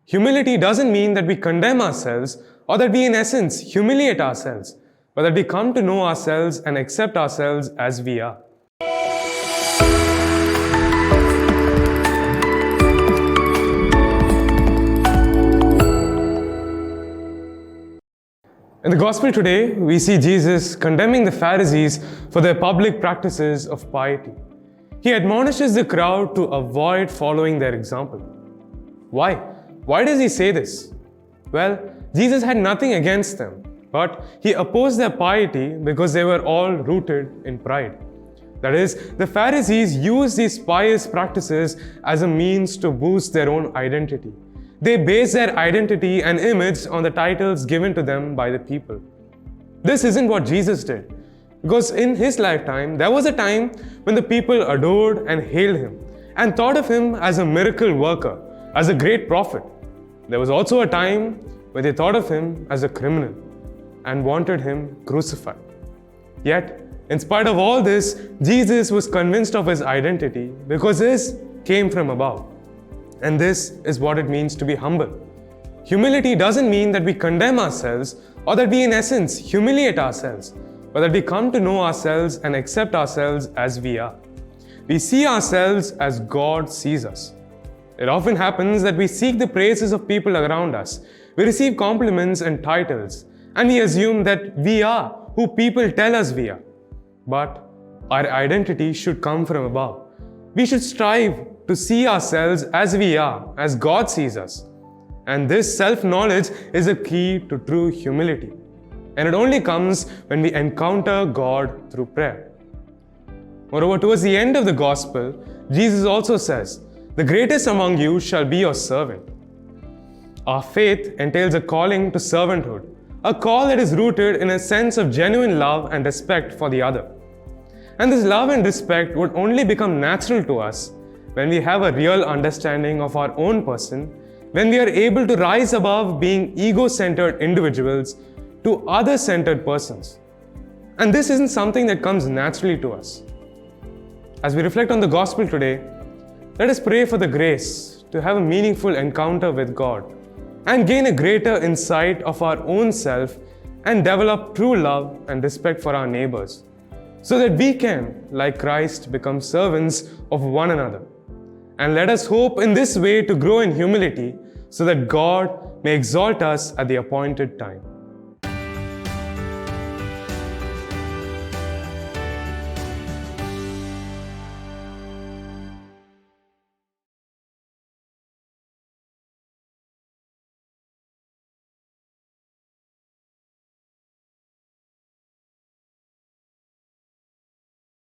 Humility doesn't mean that we condemn ourselves or that we in essence humiliate ourselves, but that we come to know ourselves and accept ourselves as we are. In the Gospel today, we see Jesus condemning the Pharisees for their public practices of piety. He admonishes the crowd to avoid following their example. Why? Why does he say this? Well, Jesus had nothing against them, but he opposed their piety because they were all rooted in pride. That is, the Pharisees used these pious practices as a means to boost their own identity. They base their identity and image on the titles given to them by the people. This isn't what Jesus did, because in his lifetime, there was a time when the people adored and hailed him and thought of him as a miracle worker, as a great prophet. There was also a time when they thought of him as a criminal and wanted him crucified. Yet, in spite of all this, Jesus was convinced of his identity because his came from above. And this is what it means to be humble. Humility doesn't mean that we condemn ourselves or that we in essence humiliate ourselves, but that we come to know ourselves and accept ourselves as we are. We see ourselves as God sees us. It often happens that we seek the praises of people around us. We receive compliments and titles, and we assume that we are who people tell us we are. But our identity should come from above. We should strive to see ourselves as we are, as God sees us. And this self-knowledge is a key to true humility. And it only comes when we encounter God through prayer. Moreover, towards the end of the Gospel, Jesus also says, "The greatest among you shall be your servant." Our faith entails a calling to servanthood, a call that is rooted in a sense of genuine love and respect for the other. And this love and respect would only become natural to us when we have a real understanding of our own person, when we are able to rise above being ego-centered individuals to other-centered persons. And this isn't something that comes naturally to us. As we reflect on the Gospel today, let us pray for the grace to have a meaningful encounter with God and gain a greater insight of our own self and develop true love and respect for our neighbors, so that we can, like Christ, become servants of one another. And let us hope in this way to grow in humility so that God may exalt us at the appointed time.